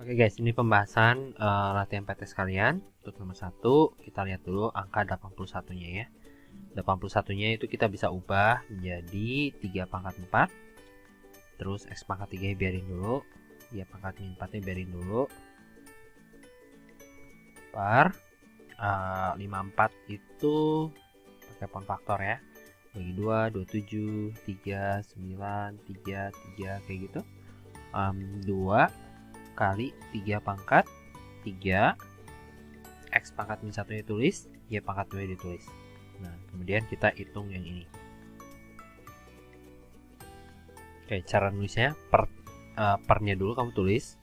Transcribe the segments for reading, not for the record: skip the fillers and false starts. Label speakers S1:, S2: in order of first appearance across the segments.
S1: Oke guys, ini pembahasan latihan PT sekalian. Untuk nomor 1, kita lihat dulu angka 81-nya ya. 81-nya itu kita bisa ubah menjadi 3 pangkat 4. Terus X pangkat 3 biarin dulu. Ya pangkat min 4-nya biarin dulu. Per 54 itu pakai pound faktor ya. Bagi 2, 27, 3, 9, 3, 3 kayak gitu. 2 kali 3 pangkat 3 X pangkat min 1 ditulis, Y pangkat 2 ditulis. Nah, kemudian kita hitung yang ini. Oke, cara nulisnya pernya dulu kamu tulis.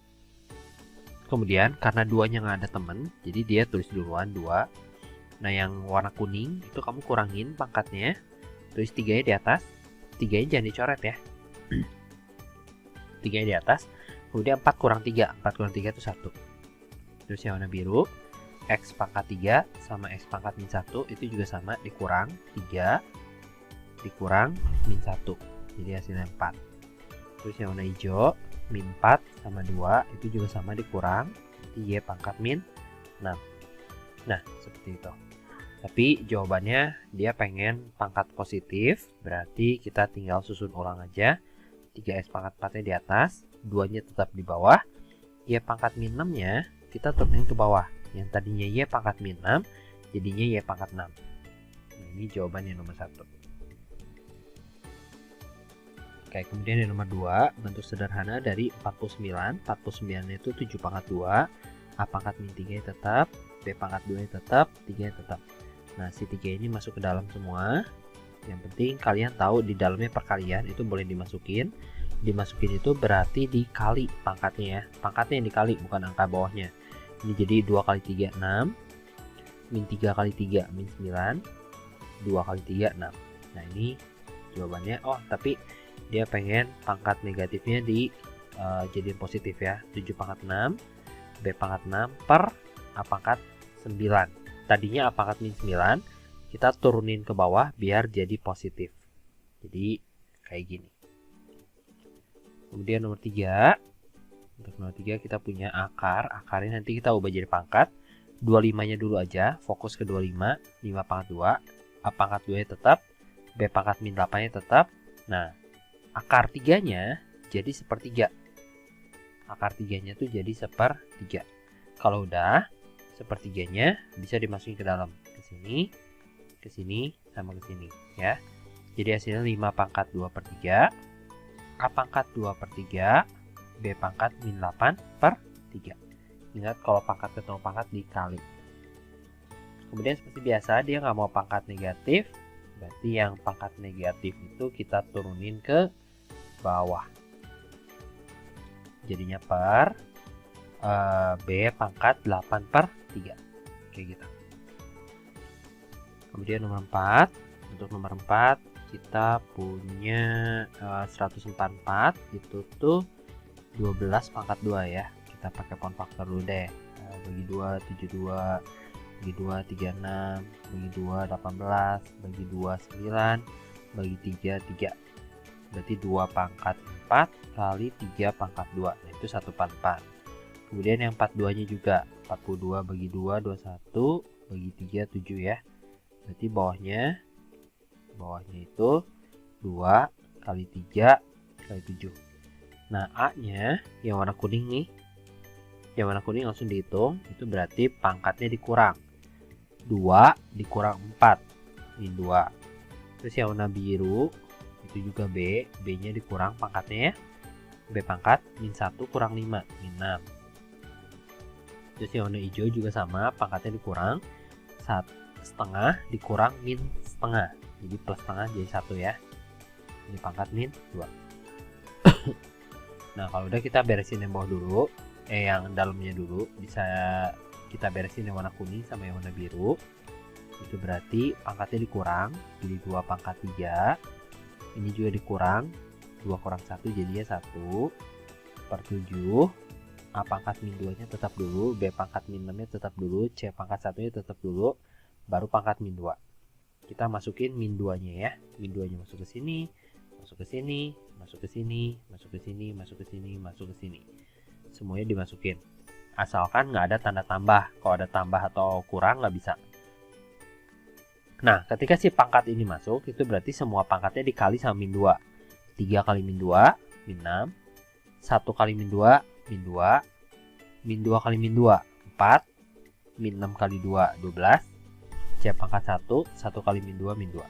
S1: Kemudian karena 2-nya nggak ada temen, jadi dia tulis duluan 2. Nah, yang warna kuning itu kamu kurangin pangkatnya, tulis 3-nya di atas. 3-nya jangan dicoret ya. 3-nya di atas. Kemudian 4 kurang 3, 4 kurang 3 itu 1. Terus yang warna biru, X pangkat 3 sama X pangkat min 1 itu juga sama, dikurang 3 dikurang min 1. Jadi hasilnya 4. Terus yang warna hijau, min 4 sama 2 itu juga sama, dikurang Y pangkat min 6. Nah, seperti itu. Tapi jawabannya dia pengen pangkat positif, berarti kita tinggal susun ulang aja. 3X pangkat 4-nya di atas, 2-nya tetap di bawah. Y pangkat min 6-nya kita turunin ke bawah. Yang tadinya Y pangkat min 6, jadinya Y pangkat 6. Nah, ini jawabannya nomor 1. Oke, kemudian yang nomor 2, bentuk sederhana dari 49. 49 itu 7 pangkat 2. A pangkat min 3 tetap, B pangkat 2 tetap, 3 tetap. Nah, si 3 ini masuk ke dalam semua. Yang penting kalian tahu di dalamnya perkalian itu boleh dimasukin. Dimasukin itu berarti dikali pangkatnya ya. Pangkatnya yang dikali, bukan angka bawahnya. Ini jadi 2 kali 3, 6. Min 3 kali 3, min 9. 2 kali 3, 6. Nah, ini jawabannya. Oh, tapi dia pengen pangkat negatifnya di jadi positif ya. 7 pangkat 6, B pangkat 6 per A pangkat 9. Tadinya A pangkat min 9, kita turunin ke bawah biar jadi positif. Jadi kayak gini. Kemudian nomor 3. Untuk nomor 3 kita punya akar. Akarnya nanti kita ubah jadi pangkat. 25-nya dulu aja, fokus ke 25. 5 pangkat 2. A pangkat 2-nya tetap, B pangkat min 8-nya tetap. Nah, akar 3-nya jadi sepertiga. Akar 3-nya tuh jadi sepertiga. Kalau udah, sepertiganya bisa dimasukin ke dalam. Ke sini, sama ke sini ya. Jadi hasilnya 5 pangkat 2 per 3, A pangkat 2 per 3, B pangkat min 8 per 3. Ingat kalau pangkat ketemu pangkat dikali. Kemudian seperti biasa dia nggak mau pangkat negatif, berarti yang pangkat negatif itu kita turunin ke bawah. Jadinya per B pangkat 8 per 3. Kayak gitu. Kemudian nomor 4. Untuk nomor 4 kita punya 144 itu tuh 12 pangkat 2 ya. Kita pakai pound faktor dulu deh. Bagi 2 72, bagi 2 36, bagi 2 18, bagi 2 9, bagi 3 3. Berarti 2 pangkat 4 kali 3 pangkat 2. Nah, itu 144. Kemudian yang 42-nya juga 42 bagi 2 21, bagi 3 7 ya. Berarti bawahnya itu 2 kali 3 kali 7. Nah, A-nya yang warna kuning nih. Yang warna kuning langsung dihitung, itu berarti pangkatnya dikurang. 2 dikurang 4, min 2. Terus yang warna biru itu juga B, B-nya dikurang pangkatnya ya. B pangkat min 1 kurang 5, min 6. Terus yang warna hijau juga sama, pangkatnya dikurang 1,5 dikurang min setengah, jadi plus setengah jadi 1 ya. Ini pangkat min 2. Nah, kalau udah kita beresin yang bawah dulu, yang dalamnya dulu. Bisa kita beresin yang warna kuning sama yang warna biru. Itu berarti pangkatnya dikurang, jadi 2 pangkat 3. Ini juga dikurang, 2 kurang 1 jadinya 1 per 7. A pangkat min 2-nya tetap dulu, B pangkat min 6-nya tetap dulu, C pangkat 1-nya tetap dulu, baru pangkat min 2. Kita masukin min 2-nya ya. Min 2-nya masuk ke sini, masuk ke sini, masuk ke sini, masuk ke sini, masuk ke sini, masuk ke sini. semuanya dimasukin. Asalkan nggak ada tanda tambah. Kalau ada tambah atau kurang nggak bisa. Nah, ketika si pangkat ini masuk, itu berarti semua pangkatnya dikali sama min 2. 3 kali min 2, min 6. 1 kali min 2, min 2. Min 2 kali min 2, 4. Min 6 kali 2, 12. C pangkat 1, 1 kali min 2, min 2.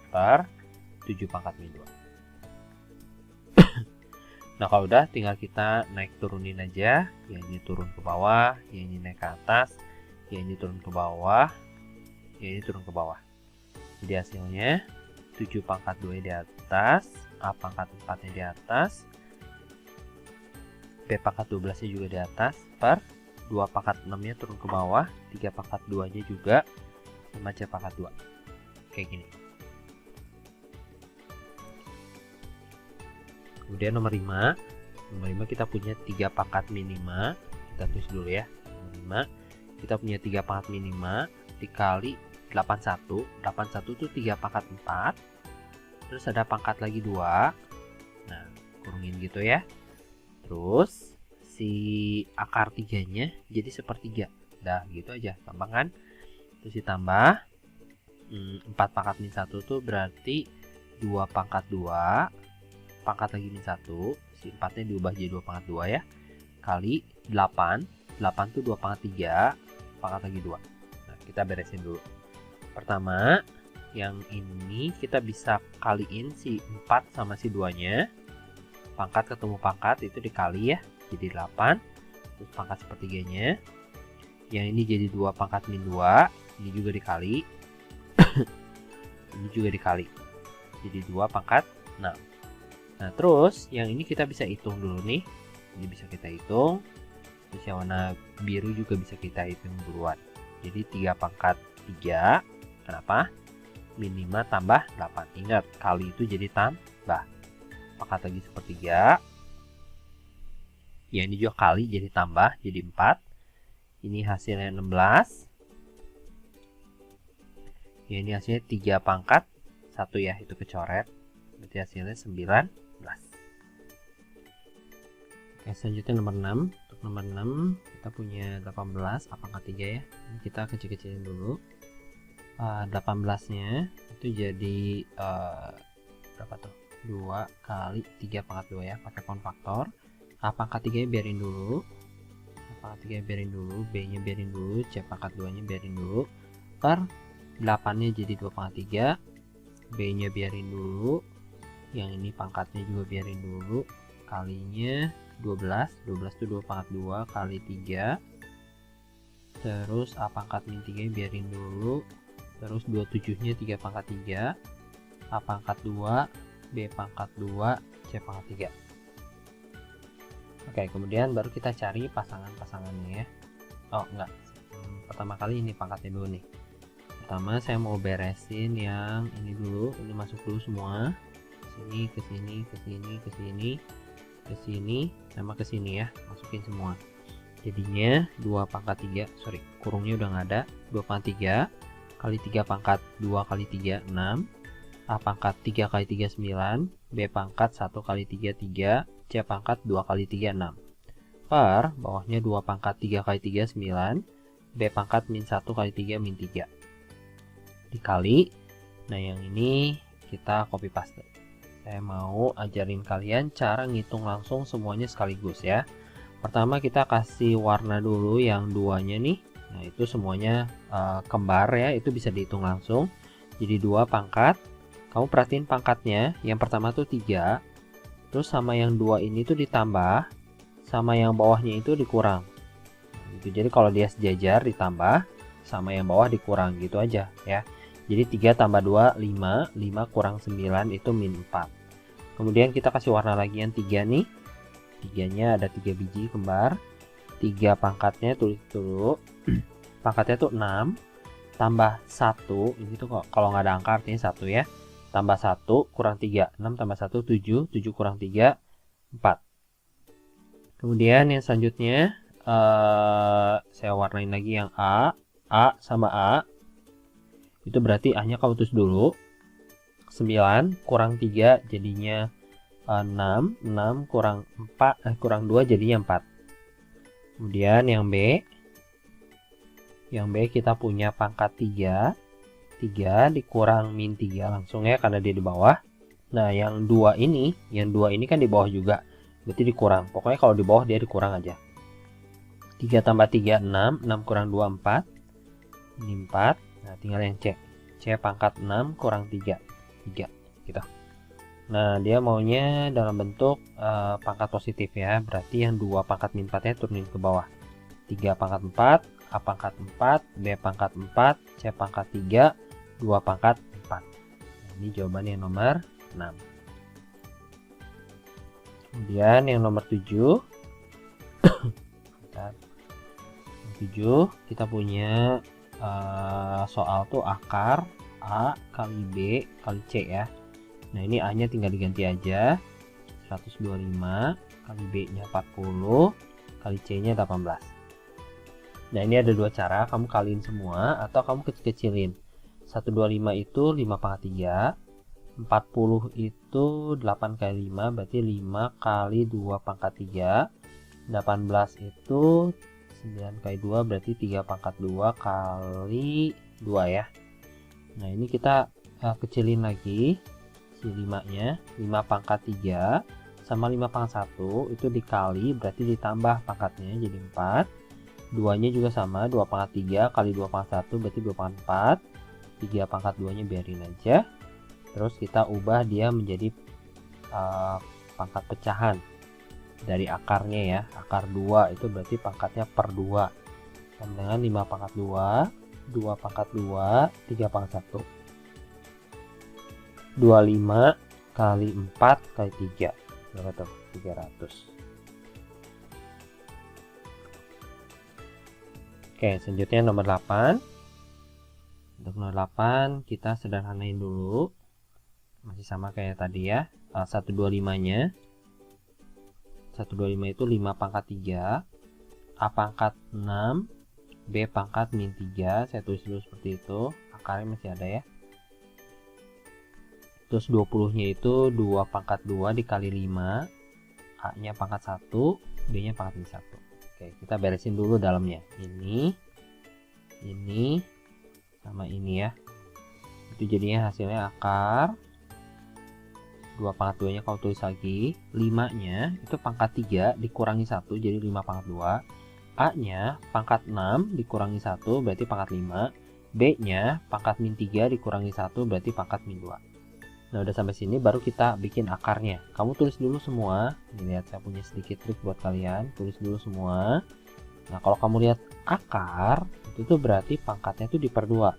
S1: Per 7 pangkat min 2. Nah, kalau udah tinggal kita naik turunin aja. Yang ini turun ke bawah, yang ini naik ke atas, yang ini turun ke bawah, yang ini turun ke bawah. Jadi hasilnya 7 pangkat 2 di atas, A pangkat 4 nya di atas, B pangkat 12 nya juga di atas, per 2 pangkat 6 nya turun ke bawah, 3 pangkat 2 nya juga, sama C pangkat 2. Kayak gini. Kemudian nomor 5. Nomor 5 kita punya 3 pangkat min 5. Kita tulis dulu ya. Nomor 5. Kita punya 3 pangkat min 5 dikali 81. 81 itu 3 pangkat 4. Terus ada pangkat lagi 2. Nah, kurungin gitu ya. Terus si akar 3-nya jadi sepertiga. Dah gitu aja, gampang kan? Terus ditambah 4 pangkat min 1 tuh berarti 2 pangkat 2. Pangkat lagi min 1, si 4 nya diubah jadi 2 pangkat 2 ya, kali 8. 8 tuh 2 pangkat 3, pangkat lagi 2. Nah, kita beresin dulu. Pertama, yang ini kita bisa kaliin si 4 sama si 2 nya. Pangkat ketemu pangkat itu dikali ya, jadi 8. Terus pangkat sepertiganya. Yang ini jadi 2 pangkat min 2, ini juga dikali. Ini juga dikali. Jadi 2 pangkat 6. Nah, terus yang ini kita bisa hitung dulu nih. Ini bisa kita hitung. Terus yang warna biru juga bisa kita hitung duluan. Jadi 3 pangkat 3. Kenapa? Min 5 tambah 8. Ingat, kali itu jadi tambah. Pangkat lagi sepertiga. Ya, ini juga kali jadi tambah. Jadi 4. Ini hasilnya 16. Ya, ini hasilnya 3 pangkat 1 ya. Itu kecoret. Berarti hasilnya 19. Oke, selanjutnya nomor 6. Untuk nomor 6 kita punya 18 A pangkat 3 ya. Ini kita kecil-kecilin dulu. 18 nya itu jadi berapa tuh? 2 kali 3 pangkat 2 ya, pakai pound faktor. A pangkat 3 nya biarin dulu. A pangkat 3 nya biarin dulu, B nya biarin dulu, C pangkat 2 nya biarin dulu. Per 8 nya jadi 2 pangkat 3. B nya biarin dulu. Yang ini pangkatnya juga biarin dulu. Kalinya 12. 12 itu 2 pangkat 2 kali 3. Terus A pangkat min 3 biarin dulu. Terus 27 nya 3 pangkat 3. A pangkat 2, B pangkat 2, C pangkat 3. Oke, kemudian baru kita cari pasangan-pasangannya ya. Oh enggak, pertama kali ini pangkatnya dulu nih. Pertama saya mau beresin yang ini dulu. Ini masuk dulu semua. Sini, ke sini, ke sini, ke sini, ke sini, sama ke sini ya. Masukin semua. Jadinya 2 pangkat 3, sorry, kurungnya udah nggak ada. 2 pangkat 3 kali 3 pangkat 2 kali 3, 6. A pangkat 3 kali 3, 9. B pangkat 1 kali 3, 3. C pangkat 2 kali 3, 6. Per bawahnya 2 pangkat 3 kali 3, 9. B pangkat min 1 kali 3, min 3. Dikali. Nah, yang ini kita copy paste. Saya mau ajarin kalian cara ngitung langsung semuanya sekaligus ya. Pertama kita kasih warna dulu yang 2-nya nih. Nah, itu semuanya kembar ya, itu bisa dihitung langsung. Jadi 2 pangkat. Kamu perhatiin pangkatnya, yang pertama tuh 3. Terus sama yang 2 ini tuh ditambah, sama yang bawahnya itu dikurang. Gitu. Jadi kalau dia sejajar ditambah, sama yang bawah dikurang gitu aja ya. Jadi 3 tambah 2, 5. 5 kurang 9 itu min 4. Kemudian kita kasih warna lagi yang 3 nih. 3-nya ada 3 biji kembar. 3 pangkatnya tulis dulu. Pangkatnya tuh 6. Tambah 1. Ini tuh kalau nggak ada angka artinya 1 ya. Tambah 1 kurang 3. 6 tambah 1, 7. 7 kurang 3, 4. Kemudian yang selanjutnya saya warnain lagi yang A. A sama A. Itu berarti A-nya kamu tulis dulu. 9 kurang 3 jadinya 6. 6 kurang 4 kurang 2 jadinya 4. Kemudian yang B kita punya pangkat 3 dikurang min 3 langsung ya, karena dia di bawah. Nah yang 2 ini kan di bawah juga, berarti dikurang. Pokoknya kalau di bawah dia dikurang aja. 3 tambah 3 6, 6 kurang 2 4, ini 4. Nah tinggal yang C pangkat 6 kurang 3 gitu. Nah dia maunya dalam bentuk pangkat positif ya, berarti yang 2 pangkat min 4 nya turunin ke bawah. 3 pangkat 4, A pangkat 4, B pangkat 4, C pangkat 3, 2 pangkat 4. Nah, ini jawaban yang nomor 6. Kemudian yang nomor 7 kita punya soal tuh akar A kali B kali C ya. Nah ini A nya tinggal diganti aja, 125 kali B nya 40 kali C nya 18. Nah ini ada dua cara, kamu kaliin semua atau kamu kecil-kecilin. 125 itu 5 pangkat 3, 40 itu 8 kali 5, berarti 5 kali 2 pangkat 3, 18 itu 9 kali 2, berarti 3 pangkat 2 kali 2 ya. Nah ini kita kecilin lagi, si 5 nya, 5 pangkat 3 sama 5 pangkat 1 itu dikali, berarti ditambah pangkatnya jadi 4. 2 nya juga sama, 2 pangkat 3 kali 2 pangkat 1 berarti 2 pangkat 4. 3 pangkat 2 nya biarin aja. Terus kita ubah dia menjadi pangkat pecahan dari akarnya ya. Akar 2 itu berarti pangkatnya per 2. Sama dengan 5 pangkat 2, 2 pangkat 2, 3 pangkat 1. 25 kali 4 kali 3 berapa tuh? 300. Oke, selanjutnya nomor 8. Untuk nomor 8 kita sederhanain dulu. Masih sama kayak tadi ya. 125-nya. 125 itu 5 pangkat 3, A pangkat 6, B pangkat min 3. Saya tulis dulu seperti itu. Akarnya masih ada ya. Terus 20-nya itu 2 pangkat 2 dikali 5. A-nya pangkat 1, B-nya pangkat min 1. Oke, kita beresin dulu dalamnya. Ini sama ini ya. Itu jadinya hasilnya akar 2 pangkat 2 nya kalau tulis lagi. 5 nya itu pangkat 3 dikurangi 1 jadi 5 pangkat 2. A nya pangkat 6 dikurangi 1 berarti pangkat 5. B nya pangkat min 3 dikurangi 1 berarti pangkat min 2. Nah udah sampai sini baru kita bikin akarnya. Kamu tulis dulu semua. Ini lihat saya punya sedikit trik buat kalian. Tulis dulu semua. Nah kalau kamu lihat akar itu tuh berarti pangkatnya tuh per 2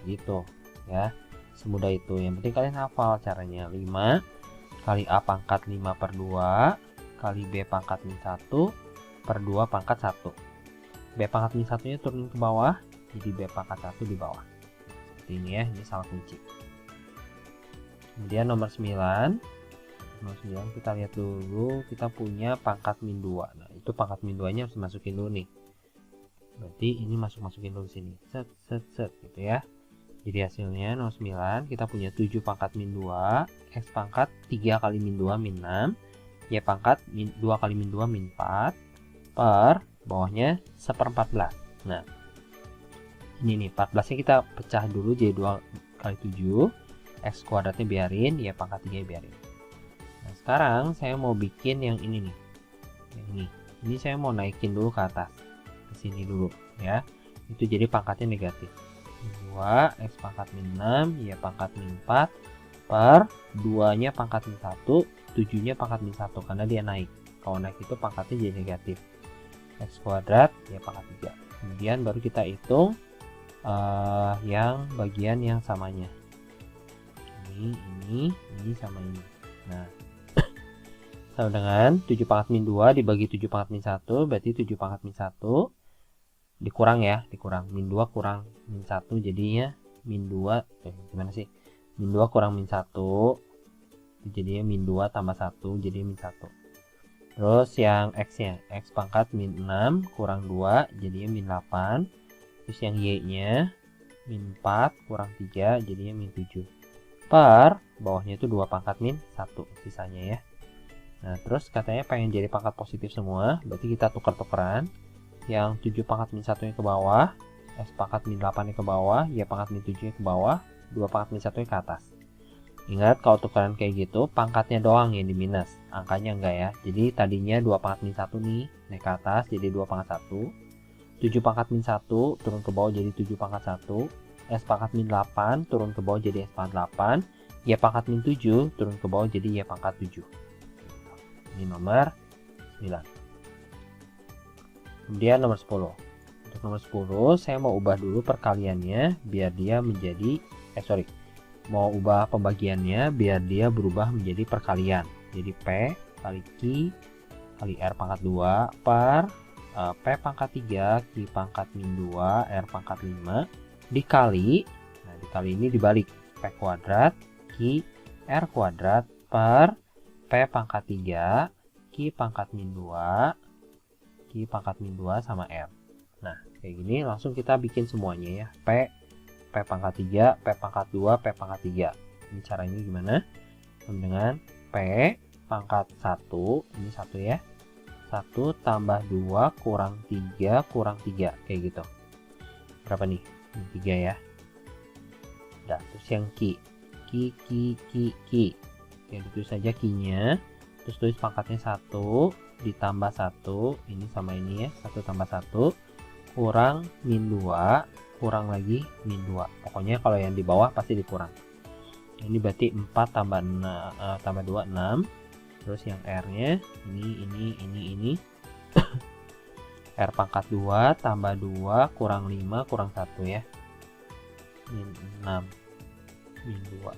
S1: gitu ya. Semudah itu. Yang penting kalian hafal caranya. 5 kali A pangkat 5 per 2 kali B pangkat min 1 per 2 pangkat 1. B pangkat min 1 nya turun ke bawah, jadi B pangkat 1 di bawah. Seperti ini ya, ini salah kunci. Kemudian nomor 9 kita lihat dulu, kita punya pangkat min 2. Nah itu pangkat min 2 nya harus masukin dulu nih. Berarti ini masukin dulu sini, set gitu ya. Jadi hasilnya nomor 9 kita punya 7 pangkat min 2, X pangkat 3 kali min 2 min 6, Y pangkat 2 kali min 2 min 4, per bawahnya 1/14. Nah ini nih 14 nya kita pecah dulu jadi 2 kali 7, X kuadratnya biarin, Y pangkat 3 biarin. Nah sekarang saya mau bikin yang ini nih, yang ini saya mau naikin dulu ke atas, ke sini dulu ya. Itu jadi pangkatnya negatif. 2 X pangkat min 6 Y pangkat min 4 per 2 nya pangkat min 1, 7 nya pangkat min 1 karena dia naik. Kalau naik itu pangkatnya jadi negatif. X kuadrat Y pangkat 3. Kemudian baru kita hitung yang bagian yang samanya. Ini sama ini. Nah sama dengan 7 pangkat min 2 dibagi 7 pangkat min 1 berarti 7 pangkat min 1 dikurang ya, min 2 kurang min 1 jadinya min 2 gimana sih, min 2 kurang min 1 jadinya min 2 tambah 1 jadi min 1. Terus yang X nya, X pangkat min 6 kurang 2 jadinya min 8. Terus yang Y nya min 4 kurang 3 jadinya min 7 per bawahnya itu 2 pangkat min 1 sisanya ya. Nah, terus katanya pengen jadi pangkat positif semua, berarti kita tukar-tukeran. Yang 7 pangkat min 1 nya ke bawah, S pangkat min 8 nya ke bawah, Y pangkat min 7 nya ke bawah, 2 pangkat min 1 nya ke atas. Ingat kalau tukeran kayak gitu, pangkatnya doang yang diminus, angkanya enggak ya. Jadi tadinya 2 pangkat min 1 nih, naik ke atas jadi 2 pangkat 1. 7 pangkat min 1 turun ke bawah jadi 7 pangkat 1. S pangkat min 8 turun ke bawah jadi S pangkat 8. Y pangkat min 7 turun ke bawah jadi Y pangkat 7. Ini nomor 9. Kemudian nomor 10. Untuk nomor 10 saya mau ubah dulu perkaliannya biar dia menjadi mau ubah pembagiannya biar dia berubah menjadi perkalian. Jadi P kali Q kali R pangkat 2 per P pangkat 3 Q pangkat min 2 R pangkat 5 dikali, nah dikali ini dibalik, P kuadrat Q R kuadrat per P pangkat 3 Q pangkat min 2 Q pangkat min 2 sama R. Nah kayak gini langsung kita bikin semuanya ya, P pangkat 3, P pangkat 2, P pangkat 3. Ini caranya gimana? Sama dengan P pangkat 1, ini 1 ya, 1 tambah 2 kurang 3 kurang 3, kayak gitu. Berapa nih? Ini 3 ya. Nah, terus yang Q. Oke, itu saja Q-nya. Terus tulis pangkatnya 1 ditambah 1, ini sama ini ya, 1 tambah 1 kurang min 2 kurang lagi min 2. Pokoknya kalau yang di bawah pasti dikurang. Ini berarti 4 tambah 2 6. Terus yang R-nya ini R pangkat 2 tambah 2 kurang 5 kurang 1 ya, min 6 min 2. Nah,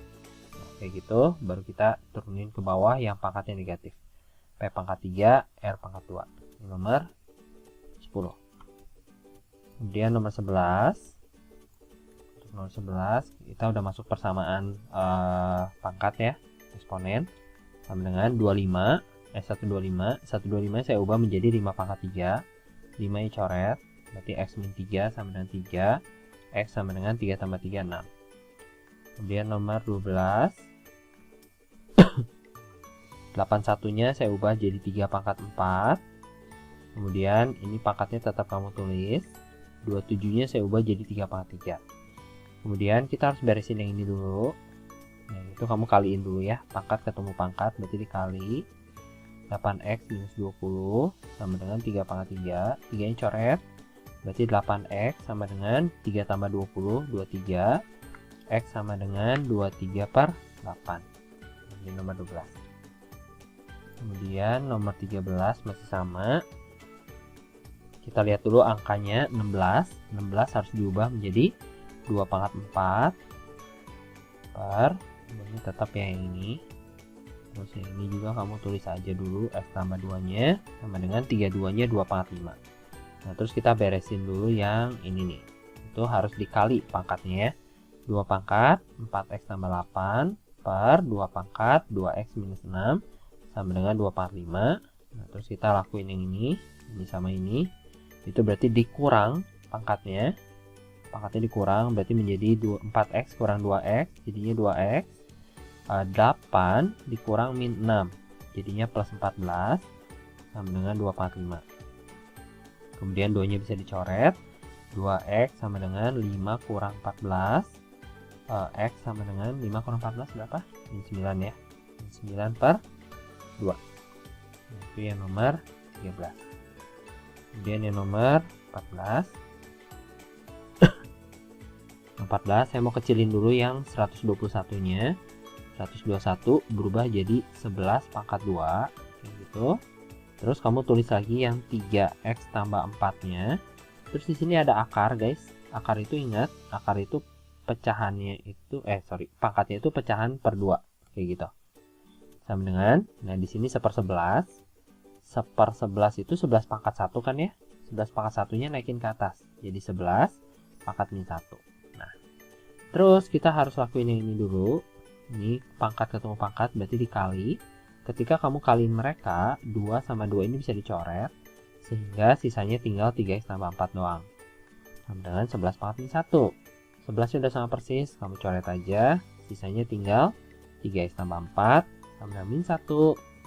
S1: kayak gitu baru kita turunin ke bawah yang pangkatnya negatif, P pangkat 3 R pangkat 2. Ini nomor 10. Kemudian nomor 11. Untuk nomor 11 kita udah masuk persamaan pangkat ya, eksponen sama dengan 125 saya ubah menjadi 5 pangkat 3. 5 nya coret, berarti X min 3 sama dengan 3, X sama dengan 3 tambah 3, 6. Kemudian nomor 12, 81 nya saya ubah jadi 3 pangkat 4. Kemudian ini pangkatnya tetap kamu tulis, 27 nya saya ubah jadi 3 pangkat 3. Kemudian kita harus beresin yang ini dulu. Nah, itu kamu kaliin dulu ya, pangkat ketemu pangkat berarti dikali 8x minus 20 sama dengan 3 pangkat 3. 3 nya coret, berarti 8x sama dengan 3 tambah 20, 23. X sama dengan 23 per 8. Ini nomor 12. Kemudian nomor 13 masih sama. Kita lihat dulu angkanya 16. 16 harus diubah menjadi 2 pangkat 4 per, ini tetap yang ini. Terus yang ini juga kamu tulis aja dulu, X tambah 2 nya sama dengan 32 nya 2 pangkat 5. Nah terus kita beresin dulu yang ini nih, itu harus dikali pangkatnya ya, 2 pangkat 4x tambah 8 per 2 pangkat 2x minus 6 sama dengan 2 pangkat 5. Nah terus kita lakuin yang ini sama ini, itu berarti dikurang pangkatnya dikurang, berarti menjadi 4x kurang 2x, jadinya 2x. 8 dikurang min 6, jadinya plus 14 sama dengan 2 pangkat 5. Kemudian 2 nya bisa dicoret, 2x sama dengan 5 kurang 14, x sama dengan 5 kurang 14 berapa? Min 9 ya, min 9 per 2. Nah, itu yang nomor 13. Kemudian yang nomor 14. 14 saya mau kecilin dulu yang 121 nya. 121 berubah jadi 11 pangkat 2 kayak gitu. Terus kamu tulis lagi yang 3x tambah 4 nya. Terus di sini ada akar guys. Akar itu ingat, akar itu pecahannya itu pangkatnya itu pecahan per 2 kayak gitu. Sama dengan, nah di sini 1/11. 1/11 itu 11 pangkat 1 kan ya. 11 pangkat 1 nya naikin ke atas. Jadi 11 pangkat min 1. Terus kita harus lakuin yang ini dulu. Ini pangkat ketemu pangkat berarti dikali. Ketika kamu kaliin mereka, 2 sama 2 ini bisa dicoret, sehingga sisanya tinggal 3x tambah 4 doang. Sama dengan 11 pangkat min 1. 11 sudah sama persis, kamu coret aja. Sisanya tinggal 3x tambah 4 sama dengan min 1.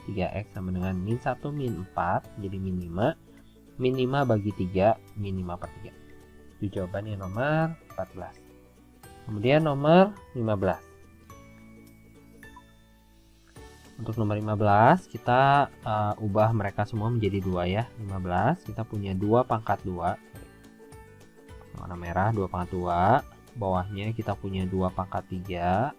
S1: 3x sama dengan min 1 min 4 jadi min 5. Min 5 bagi 3 min 5 per 3. Itu jawabannya nomor 14. Kemudian nomor 15. Untuk nomor 15 kita ubah mereka semua menjadi 2 ya. 15 kita punya 2 pangkat 2. Warna merah 2 pangkat 2. Bawahnya kita punya 2 pangkat 3.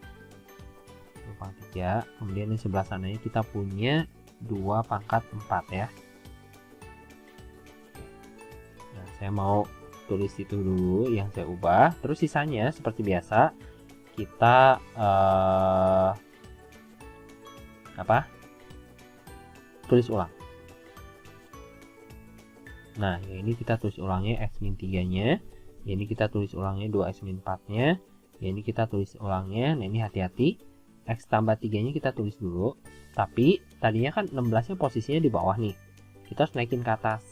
S1: 2 pangkat 3. Kemudian di sebelah sananya kita punya 2 pangkat 4 ya. Nah, saya mau tulis itu dulu yang saya ubah. Terus sisanya seperti biasa kita tulis ulang. Nah, yang ini kita tulis ulangnya x min 3-nya. Ini kita tulis ulangnya 2x min 4-nya. Ini kita tulis ulangnya. Nah, ini hati-hati. X tambah 3-nya kita tulis dulu. Tapi tadinya kan 16-nya posisinya di bawah nih. Kita harus naikin ke atas.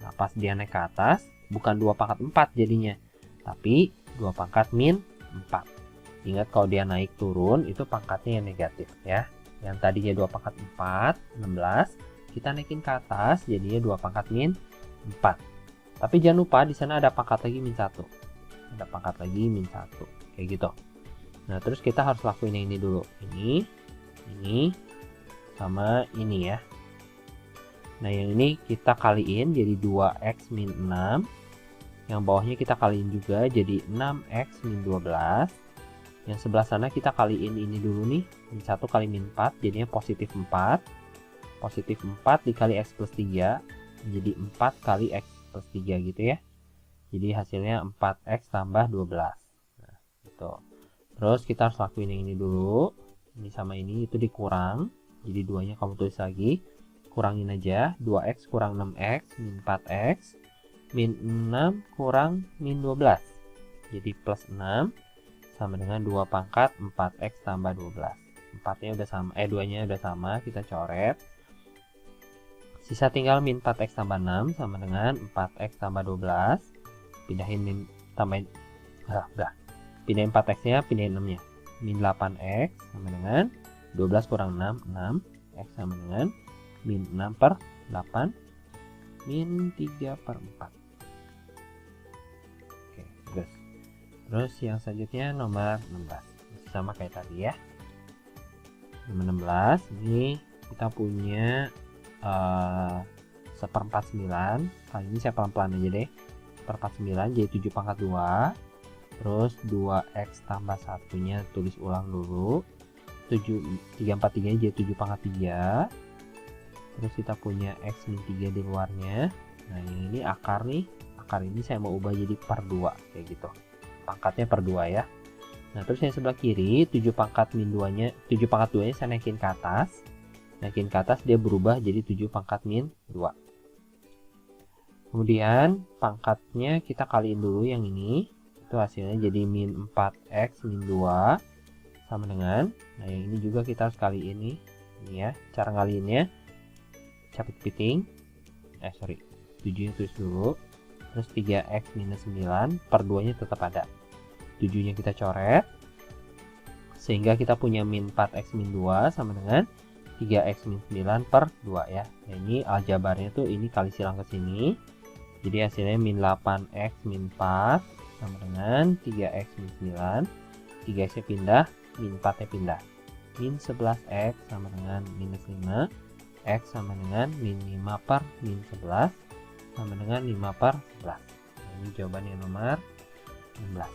S1: Nah, pas dia naik ke atas, bukan 2 pangkat 4 jadinya. Tapi 2 pangkat min 4. Ingat kalau dia naik turun, itu pangkatnya yang negatif ya. Yang tadinya 2 pangkat 4, 16. Kita naikin ke atas, jadinya 2 pangkat min 4. Tapi jangan lupa di sana ada pangkat lagi min 1. Ada pangkat lagi min 1. Kayak gitu. Nah, terus kita harus lakuin yang ini dulu. Ini, sama ini ya. Nah, yang ini kita kaliin jadi 2x min 6. Yang bawahnya kita kaliin juga jadi 6x min 12. Yang sebelah sana kita kaliin ini dulu nih. Min 1 kali min 4 jadinya positif 4. Positif 4 dikali x plus 3 jadi 4 kali x plus 3 gitu ya. Jadi hasilnya 4x tambah 12. Nah, gitu. Terus kita harus lakuin yang ini dulu. Ini sama ini itu dikurang. Jadi 2-nya kamu tulis lagi. Kurangin aja. 2x kurang 6x min 4x. Min 6 kurang min 12. Jadi plus 6 sama dengan 2 pangkat 4x tambah 12. 4-nya udah sama, 2-nya udah sama, kita coret. Sisa tinggal min 4x tambah 6 sama dengan 4x tambah 12. Pindahin min, tambahin, pindahin 4x-nya, pindahin 6-nya. Min 8x sama dengan 12 kurang 6, 6. X sama dengan min 6 per 8. Min 3 per 4. Oke, terus yang selanjutnya nomor 16. Sama kayak tadi ya. Nomor 16, ini kita punya 1/49. Kali ini saya pelan-pelan aja deh. 1/49 jadi 7 pangkat 2. Terus 2x tambah 1-nya tulis ulang dulu. 3/4-3 jadi 7 pangkat 3. Terus kita punya x min 3 di luarnya. Nah, ini akar nih. Akar ini saya mau ubah jadi per 2 kayak gitu. Pangkatnya per 2 ya. Nah, terus yang sebelah kiri 7 pangkat min 2-nya, 7 pangkat 2-nya saya naikin ke atas. Naikin ke atas dia berubah jadi 7 pangkat min 2. Kemudian pangkatnya kita kaliin dulu yang ini. Itu hasilnya jadi min 4x min 2 sama dengan, nah yang ini juga kita harus kaliin nih. Ini ya, cara ngaliinnya capit piting. 7-nya tulis dulu. Terus 3x minus 9 per 2-nya tetap ada. 7-nya kita coret. Sehingga kita punya min 4x min 2 sama dengan 3x min 9 per 2 ya. Nah, ini aljabarnya tuh ini kali silang ke sini. Jadi hasilnya min 8x min 4 sama dengan 3x min 9. 3x-nya pindah, min 4-nya pindah. Min 11x sama dengan minus 5. X sama dengan min 5 per min 11 sama dengan 5 per 11. Nah, ini jawabannya nomor 16.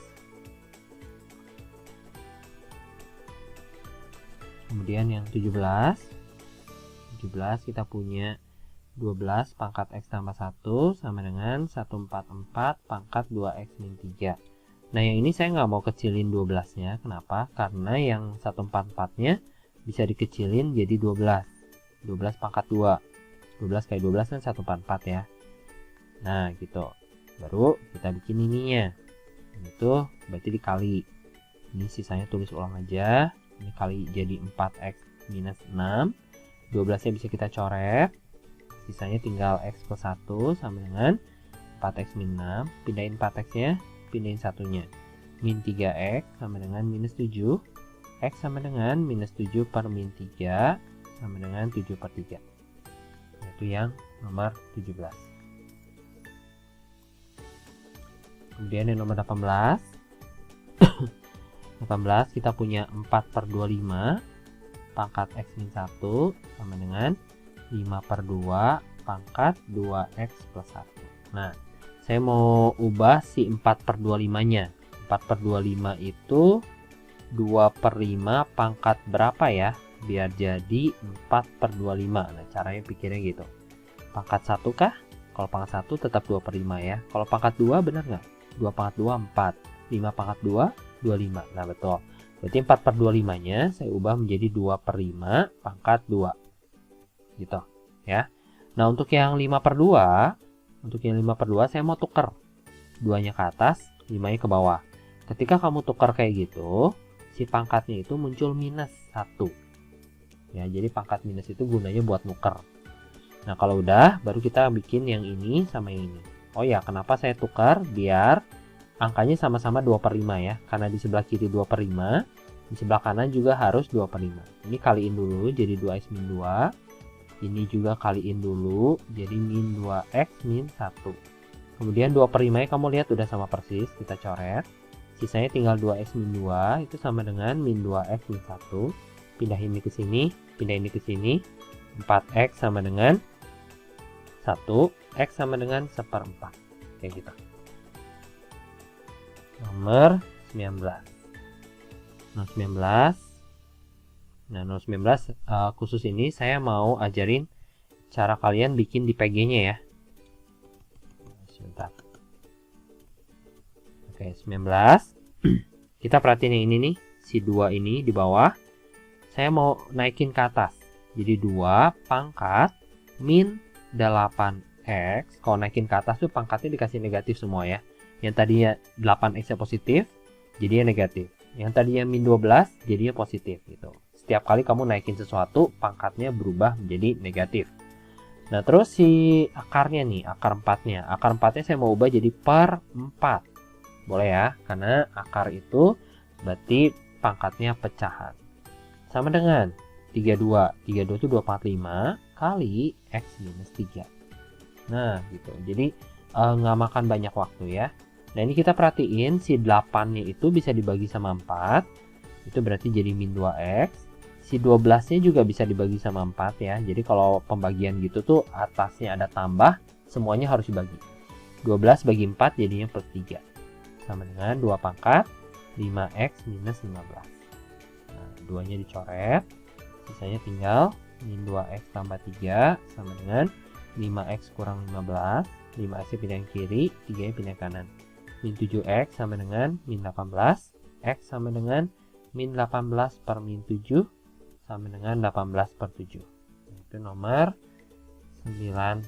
S1: Kemudian yang 17 kita punya 12 pangkat x tambah 1 sama dengan 144 pangkat 2x min 3. Nah, yang ini saya nggak mau kecilin 12-nya. Kenapa? Karena yang 144-nya bisa dikecilin jadi 12. 12 pangkat 2. 12 kali 12 kan 144 ya. Nah, gitu. Baru kita bikin ininya. Itu berarti dikali. Ini sisanya tulis ulang aja. Ini kali jadi 4x minus 6. 12-nya bisa kita coret. Sisanya tinggal x plus 1 sama dengan 4x min 6. Pindahin 4x-nya, pindahin 1-nya. Min 3x sama dengan minus 7. X sama dengan minus 7 per min 3 sama dengan 7 per 3. Yaitu yang nomor 17. Kemudian yang nomor 18. 18 kita punya 4 per 25 pangkat X min 1 sama dengan 5 per 2 pangkat 2X plus 1. Nah, saya mau ubah si 4 per 25-nya. 4 per 25 itu 2 per 5 pangkat berapa ya? Biar jadi 4 per 25. Nah, caranya pikirnya gitu. Pangkat 1 kah? Kalau pangkat 1 tetap 2 per 5 ya. Kalau pangkat 2 benar nggak? 2 pangkat 2, 4. 5 pangkat 2, 25. Nah, betul. Berarti 4 per 25-nya saya ubah menjadi 2 per 5 pangkat 2. Gitu ya. Nah, untuk yang 5 per 2, saya mau tuker 2-nya ke atas, 5-nya ke bawah. Ketika kamu tukar kayak gitu, si pangkatnya itu muncul minus 1. Ya, jadi pangkat minus itu gunanya buat nuker. Nah, kalau udah, baru kita bikin yang ini sama yang ini. Oh ya, kenapa saya tukar? Biar angkanya sama-sama 2 per 5 ya. Karena di sebelah kiri 2 per 5, di sebelah kanan juga harus 2 per 5. Ini kaliin dulu, jadi 2X min 2. Ini juga kaliin dulu, jadi min 2X min 1. Kemudian 2 per 5 nya kamu lihat udah sama persis, kita coret. Sisanya tinggal 2X min 2, itu sama dengan min 2X min 1. Pindah ini ke sini, pindah ini ke sini. 4X sama dengan 1, X sama dengan 1/4. Kayak gitu. Nomor 19. Nomor 19. Nah, nomor 19 khusus ini saya mau ajarin cara kalian bikin di PG-nya ya. Sebentar. Oke, 19. Kita perhatiin yang ini nih, si 2 ini di bawah. Saya mau naikin ke atas. Jadi 2 pangkat min 8X. Kalau naikin ke atas tuh pangkatnya dikasih negatif semua ya. Yang tadinya 8X-nya positif, jadinya negatif. Yang tadinya min 12, jadinya positif gitu. Setiap kali kamu naikin sesuatu, pangkatnya berubah menjadi negatif. Nah, terus si akarnya nih, akar 4-nya. Akar 4-nya saya mau ubah jadi per 4. Boleh ya, karena akar itu berarti pangkatnya pecahan. Sama dengan 32. 32 itu 245 kali X minus 3. Nah, gitu. Jadi, nggak makan banyak waktu ya. Nah, ini kita perhatiin, si 8-nya itu bisa dibagi sama 4. Itu berarti jadi min 2X. Si 12-nya juga bisa dibagi sama 4 ya. Jadi kalau pembagian gitu tuh atasnya ada tambah, semuanya harus dibagi. 12 bagi 4 jadinya per 3. Sama dengan 2 pangkat 5X minus 15. Nah, 2-nya dicoret. Sisanya tinggal min 2X tambah 3 sama dengan 5X kurang 15. 5X-nya pindah yang kiri, 3-nya pindah kanan. Min 7X sama dengan min 18. X sama dengan min 18 per min 7. Sama dengan 18 per 7. Itu nomor 19.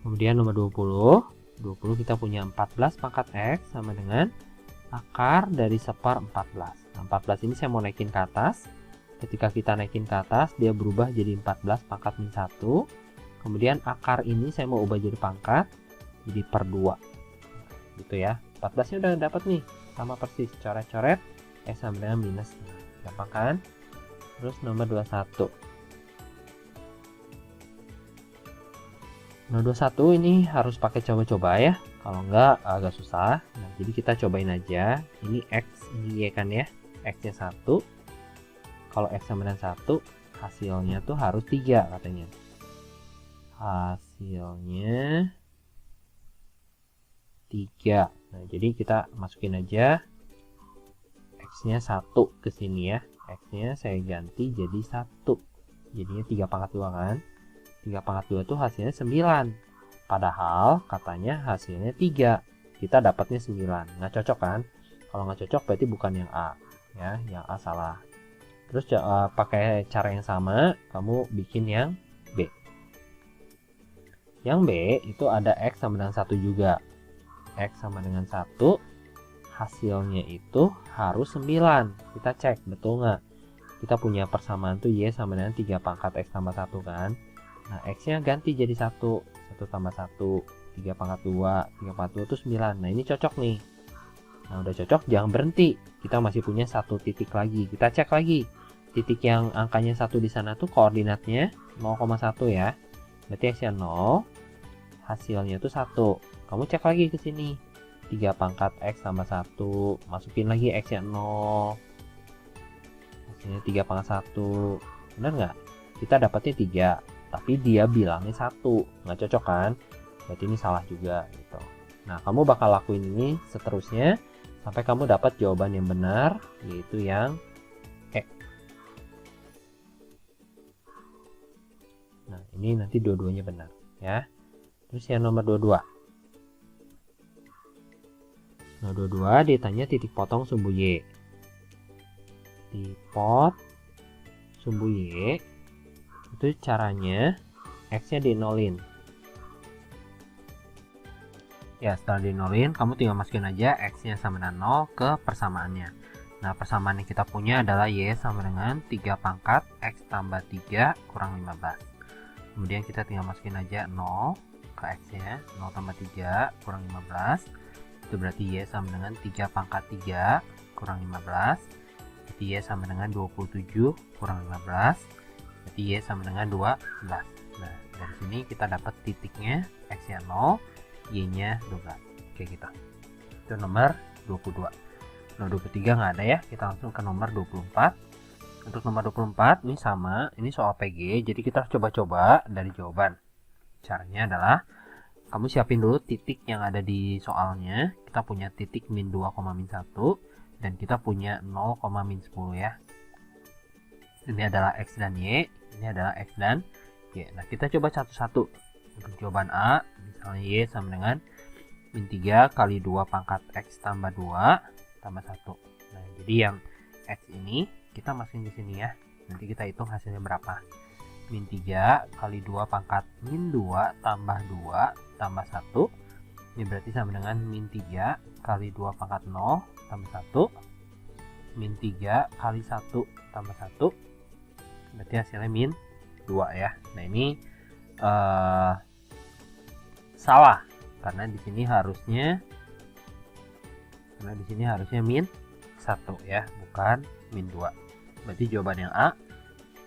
S1: Kemudian nomor 20. 20 kita punya 14 pangkat X sama dengan akar dari 1/14. Nah, 14 ini saya mau naikin ke atas. Ketika kita naikin ke atas, dia berubah jadi 14 pangkat min 1. Kemudian akar ini saya mau ubah jadi pangkat, jadi per 2. Gitu ya. 14-nya udah dapat nih, sama persis, coret-coret X sama dengan minus 5. Gampang kan? Terus nomor 21. Nomor 21 ini harus pakai coba-coba ya. Kalau enggak agak susah. Nah, jadi kita cobain aja. Ini X, ini Y kan ya. X-nya 1. Kalau X sama dengan 1, hasilnya tuh harus 3 katanya. Hasilnya 3. Nah, jadi kita masukin aja X-nya 1 ke sini ya. X-nya saya ganti jadi 1. Jadinya 3 pangkat 2 kan. 3 pangkat 2 itu hasilnya 9. Padahal katanya hasilnya 3. Kita dapatnya 9. Nggak cocok kan? Kalau nggak cocok berarti bukan yang A. Ya, yang A salah. Terus pakai cara yang sama, kamu bikin yang B. Yang B itu ada X sama dengan 1 juga. X sama dengan 1, hasilnya itu harus 9. Kita cek, betul nggak? Kita punya persamaan tuh Y sama dengan 3 pangkat X tambah 1 kan. Nah, X-nya ganti jadi 1. 1 tambah 1, 3 pangkat 2, 3 pangkat 2 itu 9. Nah, ini cocok nih. Nah, udah cocok, jangan berhenti. Kita masih punya satu titik lagi. Kita cek lagi. Titik yang angkanya 1 di sana tuh koordinatnya 0,1 ya. Berarti X-nya 0, hasilnya tuh 1. Kamu cek lagi ke sini. 3 pangkat X tambah 1. Masukin lagi X-nya 0. Hasilnya 3 pangkat 1. Benar nggak? Kita dapatnya 3. Tapi dia bilangnya 1. Nggak cocok kan? Berarti ini salah juga gitu. Nah, kamu bakal lakuin ini seterusnya sampai kamu dapat jawaban yang benar, yaitu yang E. Nah, ini nanti dua-duanya benar ya. Terus yang nomor 22. Nah, 22 ditanya titik potong sumbu Y. Dipot sumbu Y itu caranya X-nya dinolin. Ya, setelah dinolin, kamu tinggal masukin aja X-nya sama dengan 0 ke persamaannya. Nah, persamaan yang kita punya adalah Y sama dengan 3 pangkat X tambah 3 kurang 15. Kemudian kita tinggal masukin aja 0 ke X-nya, 0 tambah 3 kurang 15. Itu berarti Y sama dengan 3 pangkat 3 kurang 15. Berarti Y sama dengan 27 kurang 15. Berarti Y sama dengan 12. Nah, dari sini kita dapat titiknya X-nya 0, Y-nya 12. Oke, kita. Itu nomor 22. Nomor 23 nggak ada ya. Kita langsung ke nomor 24. Untuk nomor 24 ini sama, ini soal PG. Jadi kita coba-coba dari jawaban. Caranya adalah kamu siapin dulu titik yang ada di soalnya. Kita punya titik min 2, min 1 dan kita punya 0, min 10 ya. Ini adalah X dan Y, ini adalah X dan Y. Nah, kita coba satu-satu. Untuk jawaban A, misalnya Y sama dengan min 3 kali 2 pangkat X tambah 2 tambah 1. Nah, jadi yang X ini kita masukin di sini ya. Nanti kita hitung hasilnya berapa. Min 3 kali 2 pangkat min 2 tambah 2 tambah 1. Ini berarti sama dengan min 3 kali 2 pangkat 0 tambah 1. Min 3 kali 1 tambah 1. Berarti hasilnya min 2 ya. Nah, ini salah karena di sini harusnya min 1 ya, bukan min 2. Berarti jawaban yang A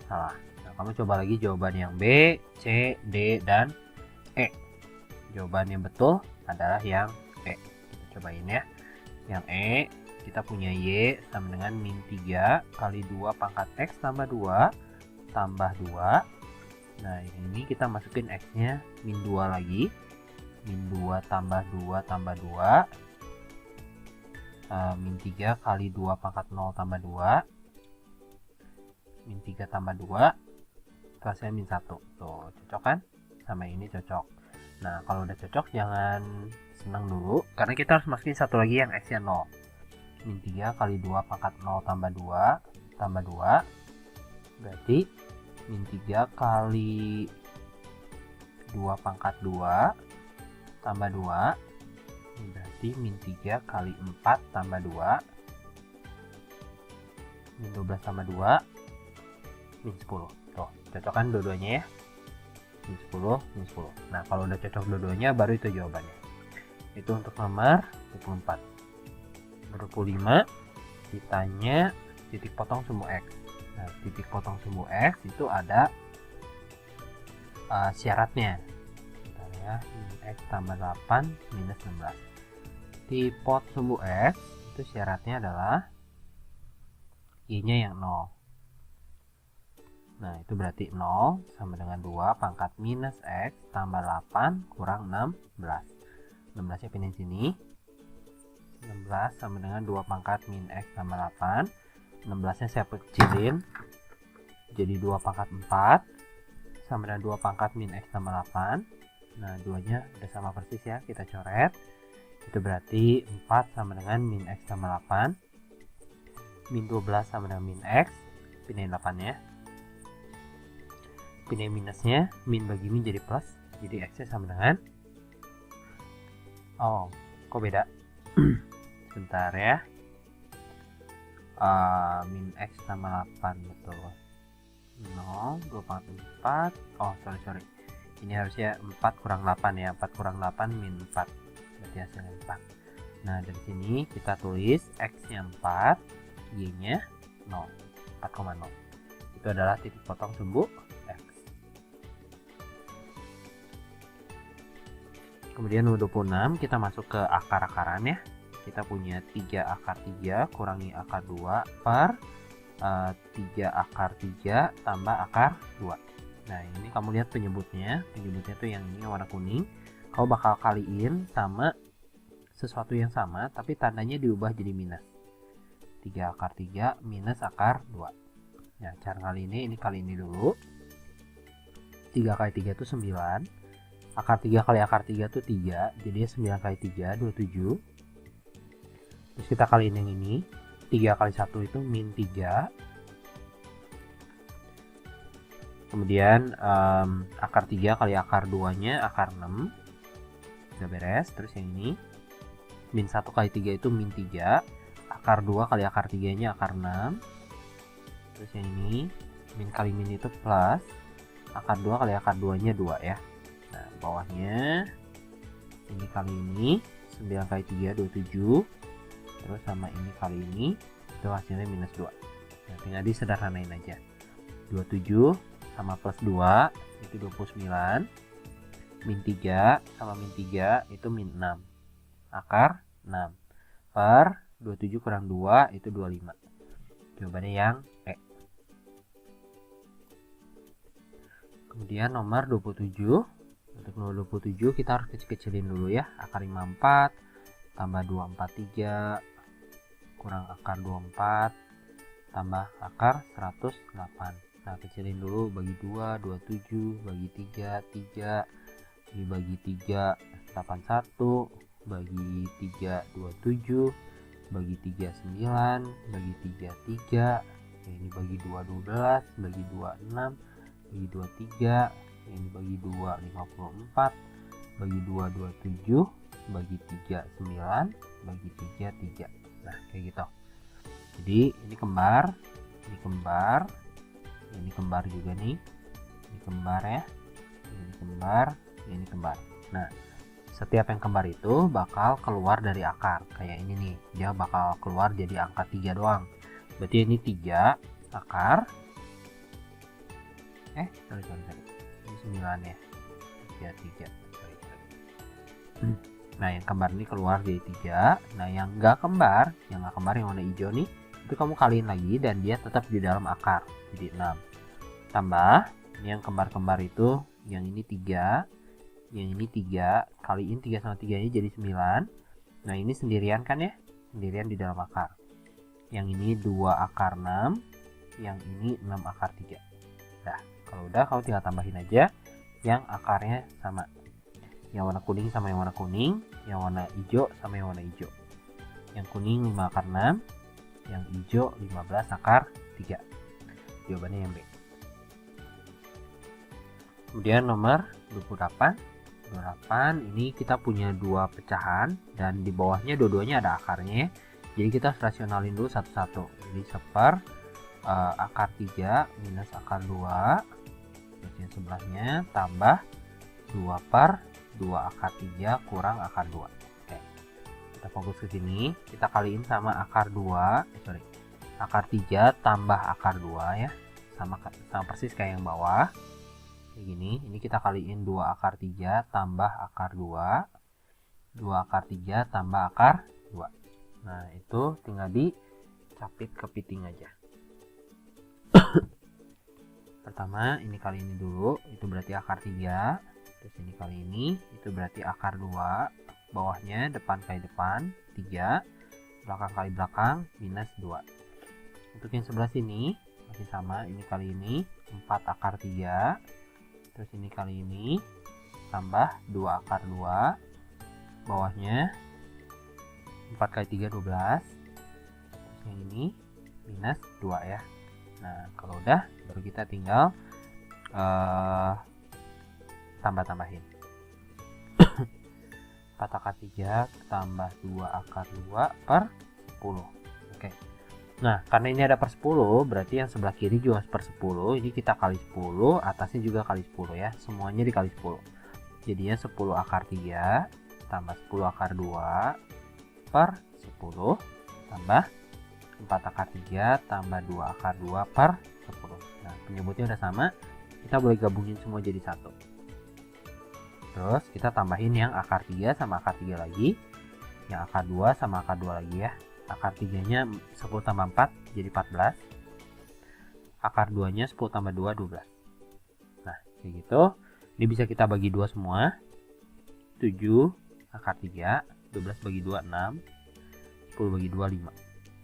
S1: salah. Nah, kamu coba lagi jawaban yang B, C, D, dan E. Jawaban yang betul adalah yang E. Kita cobain ya. Yang E, kita punya Y sama dengan min 3 kali 2 pangkat X tambah 2 tambah 2. Nah, ini kita masukin X-nya min 2 lagi. Min 2 tambah 2 tambah 2. Min 3 kali 2 pangkat 0 tambah 2. Min 3 tambah 2. Itu hasilnya min 1. Tuh, cocok kan? Sama ini cocok. Nah, kalau udah cocok jangan senang dulu. Karena kita harus masukin satu lagi yang X-nya 0. Min 3 kali 2 pangkat 0 tambah 2 tambah 2. Berarti min 3 kali 2 pangkat 2 tambah 2. Ini berarti min 3 kali 4 tambah 2. Min 12 tambah 2. Min 10. Tuh, cocok kan dua-duanya ya? Min 10, min 10. Nah, kalau udah cocok dua-duanya baru itu jawabannya. Itu untuk nomor 24. Nomor 25 ditanya titik potong sumbu X. Nah, titik potong sumbu X itu ada syaratnya. Bentar ya, min X tambah 8 minus 16. Di pot sumbu X itu syaratnya adalah Y-nya yang 0. Nah, itu berarti 0 sama dengan 2 pangkat minus X tambah 8 kurang 16. 16 nya pindahin sini. 16 sama dengan 2 pangkat min X tambah 8. 16 nya saya kecilin jadi 2 pangkat 4 sama dengan 2 pangkat min X tambah 8. Nah, 2 nya udah sama persis ya, kita coret. Itu berarti 4 sama dengan min X tambah 8. Min 12 sama dengan min X. Pindahin 8 nya. Pindahin minusnya. Min bagi min jadi plus. Jadi X nya sama dengan, oh, kok beda? Sebentar ya. Min X tambah 8 betul. 0, 2 pangkat 4. Oh, sorry. Ini harusnya 4 kurang 8 ya. 4 kurang 8 min 4. Berarti hasilnya 4. Nah, dari sini kita tulis X-nya 4, Y-nya 0, 4,0. Itu adalah titik potong sumbu X. Kemudian nomor 26 kita masuk ke akar-akaran ya. Kita punya 3 akar 3 kurangi akar 2 per 3 akar 3 tambah akar 2. Nah, ini kamu lihat penyebutnya tuh yang ini warna kuning. Kamu bakal kaliin sama sesuatu yang sama tapi tandanya diubah jadi minus. 3 akar 3 minus akar 2. Nah, cara kali ini kali ini dulu. 3 kali 3 itu 9. Akar 3 kali akar 3 itu 3. Jadi 9 kali 3 27. Terus kita kaliin yang ini. 3 kali 1 itu min 3. Kemudian akar 3 kali akar 2 nya akar 6. Udah beres. Terus yang ini min 1 kali 3 itu min 3. Akar 2 kali akar 3 nya akar 6. Terus yang ini min kali min itu plus akar 2 kali akar 2 nya 2 ya. Nah, bawahnya ini kali ini 9 kali 3 27. Terus sama ini kali ini itu hasilnya minus 2. Nah, tinggal disederhanain aja. 27 sama plus 2 itu 29. Min 3 sama min 3 itu min 6. Akar 6 per 27 kurang 2 itu 25. Jawabannya yang E. Kemudian nomor 27. Untuk nomor 27 kita harus kecil-kecilin dulu ya. Akar 54 tambah 243 kurang akar 24 tambah akar 108. Nah, kecilin dulu, bagi 2 27, bagi 3 3, bagi 3 81, bagi 3 27, bagi 3 9, bagi 3 3. Ini bagi 2 12, bagi 2 6, bagi 2 3, ini bagi 2 54, bagi 2 27, bagi 3 9, bagi 3 3. Nah, kayak gitu. Jadi ini kembar, ini kembar, ini kembar juga nih, ini kembar ya, ini kembar, ini kembar. Nah, setiap yang kembar itu bakal keluar dari akar kayak ini nih, dia bakal keluar jadi angka 3 doang. Berarti ini 3 akar, sorry. Ini 9 ya, 3 sorry. Nah, yang kembar ini keluar jadi 3. Nah, yang nggak kembar yang warna hijau nih, itu kamu kaliin lagi dan dia tetap di dalam akar, jadi 6. Tambah yang kembar-kembar itu, yang ini 3, yang ini 3, kaliin 3 sama 3 nya jadi 9. Nah, ini sendirian kan ya, sendirian di dalam akar. Yang ini 2 akar 6, yang ini 6 akar 3. Nah, kalau udah kamu tinggal tambahin aja yang akarnya sama, yang warna kuning sama yang warna kuning, yang warna hijau sama yang warna hijau. Yang kuning 5 akar 6, yang hijau 15 akar 3. Jawabannya yang B. Kemudian nomor 28 ini kita punya 2 pecahan dan di bawahnya dua-duanya ada akarnya. Jadi kita harus rasionalin dulu satu-satu. Jadi seper akar 3 minus akar 2, yang sebelahnya tambah 2 per 2 akar 3 kurang akar 2. Oke. Kita fokus ke sini, kita kaliin sama akar 2, akar 3 tambah akar 2 ya. Sama persis kayak yang bawah. Kayak gini, ini kita kaliin 2 akar 3 tambah akar 2. 2 akar 3 tambah akar 2. Nah, itu tinggal dicapit ke piting aja. Pertama, ini kali ini dulu, itu berarti akar 3. Terus ini kali ini, itu berarti akar 2. Bawahnya depan kali depan, 3. Belakang kali belakang, minus 2. Untuk yang sebelah sini, masih sama, ini kali ini 4 akar 3. Terus ini kali ini, tambah 2 akar 2. Bawahnya 4 kali 3, 12. Terus yang ini, minus 2 ya. Nah, kalau udah, baru kita tinggal tambah-tambahin. 4 akar 3 tambah 2 akar 2 per 10. Oke. Nah, karena ini ada per 10, berarti yang sebelah kiri juga per 10. Ini kita kali 10, atasnya juga kali 10 ya. Semuanya dikali 10. Jadinya 10 akar 3 tambah 10 akar 2 per 10 tambah 4 akar 3 tambah 2 akar 2 per 10. Nah, penyebutnya udah sama, kita boleh gabungin semua jadi satu. Terus kita tambahin yang akar 3 sama akar 3 lagi, yang akar 2 sama akar 2 lagi ya. Akar 3-nya 10 tambah 4 jadi 14. Akar 2-nya 10 tambah 2, 12. Nah, kayak gitu. Ini bisa kita bagi 2 semua. 7 akar 3, 12 bagi 2, 6. 10 bagi 2, 5.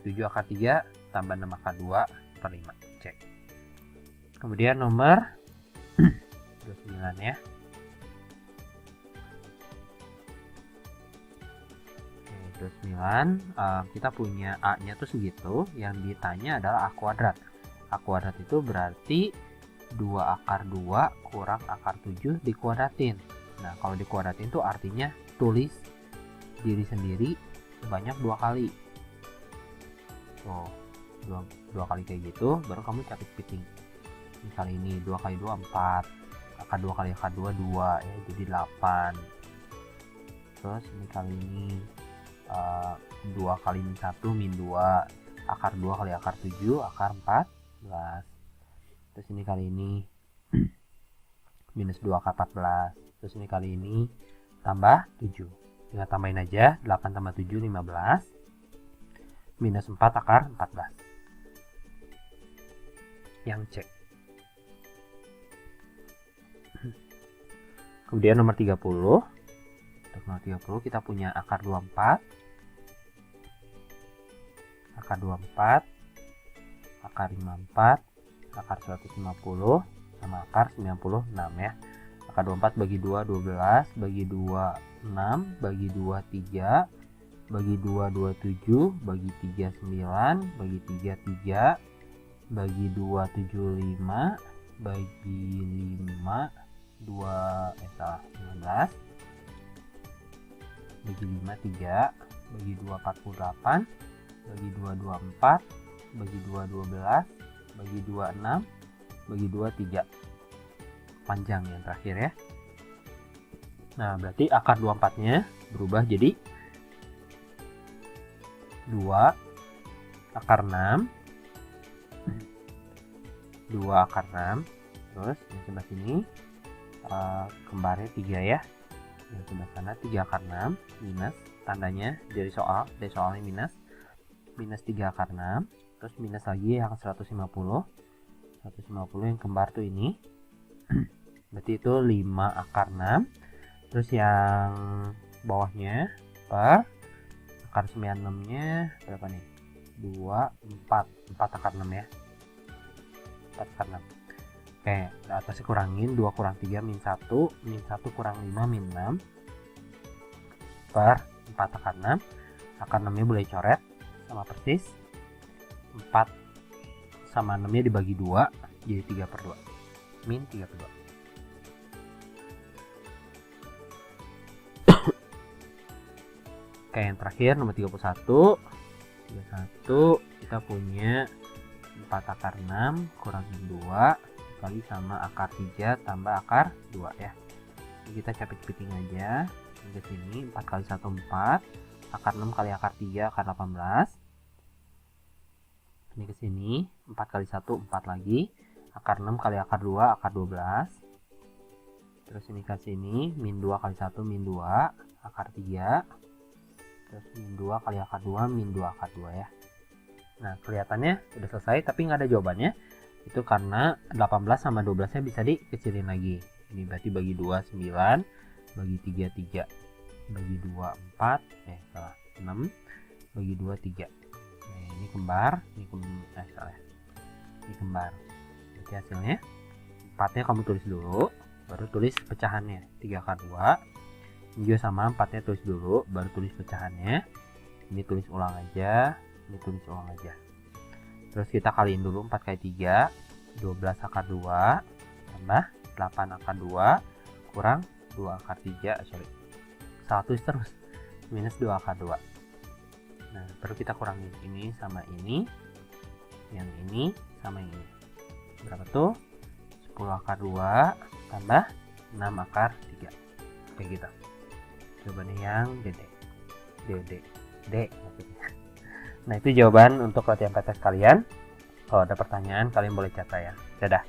S1: 7 akar 3 tambah 6 akar 2 per 5. Cek. Kemudian nomor 29 ya. Oke, 29. Kita punya A-nya tuh segitu. Yang ditanya adalah A kuadrat. A kuadrat itu berarti 2 akar 2 kurang akar 7 dikuadratin. Nah, kalau dikuadratin itu artinya tulis diri sendiri sebanyak 2 kali. Tuh, 2 kali kayak gitu, baru kamu capit piting. Ini kali ini 2 kali 2, 4. Akar 2 kali akar 2, 2 ya, jadi 8. Terus ini kali ini 2 kali min 1, min 2. Akar 2 kali akar 7, akar 14. Terus ini kali ini minus 2 akar 14. Terus ini kali ini tambah 7. Tinggal tambahin aja, 8 tambah 7, 15. Minus 4 akar 14. Yang cek. Kemudian nomor 30. Untuk nomor 30 kita punya akar 24. Akar 24. Akar 54. Akar 150 sama akar 96 ya. Akar 24 bagi 2, 12, bagi 2, 6, bagi 2, 3, bagi 2, 27, bagi 3, 9, bagi 3, 3, bagi 2, 7, 5, bagi 5, 15, bagi 5, 3, bagi 2, 48, bagi 2, 24, bagi 2, 12, bagi 2, 6, bagi 2, 3. Panjang yang terakhir ya. Nah, berarti akar 24-nya berubah jadi 2 akar 6. 2 akar 6. Terus yang sebelah sini kembarnya 3 ya. Yang sebelah sana 3 akar 6 minus tandanya dari soalnya minus. Minus 3 akar 6. Terus minus lagi yang 150 yang kembar tuh ini. Berarti itu 5 akar 6. Terus yang bawahnya per akar 96 nya berapa nih? 2, 4 akar 6 ya. 4 akar 6. Oke, atasnya kurangin 2 kurang 3 min 1, min 1 kurang 5 min 6 per 4 akar 6. Akar 6 nya boleh coret sama persis. 4 sama 6 nya dibagi 2 jadi 3 per 2 min 3 per 2. Oke, yang terakhir nomor 31 kita punya 4 akar 6 kurang 2 kali sama akar 3 tambah akar 2 ya. Jadi kita capit-piting aja. Ini ke sini 4 kali 1 4, akar 6 kali akar 3 akar 18. Ini ke sini 4 kali 1 4 lagi, akar 6 kali akar 2 akar 12. Terus ini ke sini min 2 kali 1 min 2 akar 3. Terus min 2 kali akar 2 min 2 akar 2 ya. Nah, kelihatannya udah selesai tapi nggak ada jawabannya. Itu karena 18 sama 12 nya bisa dikecilin lagi. Ini berarti bagi 2 9, bagi 3 3, bagi 2 4, salah 6, bagi 2 3. Nah, ini kembar, ini kembar. Jadi hasilnya 4-nya kamu tulis dulu, baru tulis pecahannya. 3 akar 2. Ini juga sama, 4-nya tulis dulu, baru tulis pecahannya. Ini tulis ulang aja, ini tulis ulang aja. Terus kita kaliin dulu 4 kali 3, 12 akar 2 tambah 8 akar 2 kurang 2 akar 3, salah tulis terus, minus 2 akar 2. Nah, baru kita kurangin ini sama ini, yang ini sama ini. Berapa tuh? 10 akar 2 tambah 6 akar 3. Kayak gitu. Jawabannya yang dede. D maksudnya. Nah, itu jawaban untuk latihan PT kalian. Kalau ada pertanyaan kalian boleh chat saya. Dadah.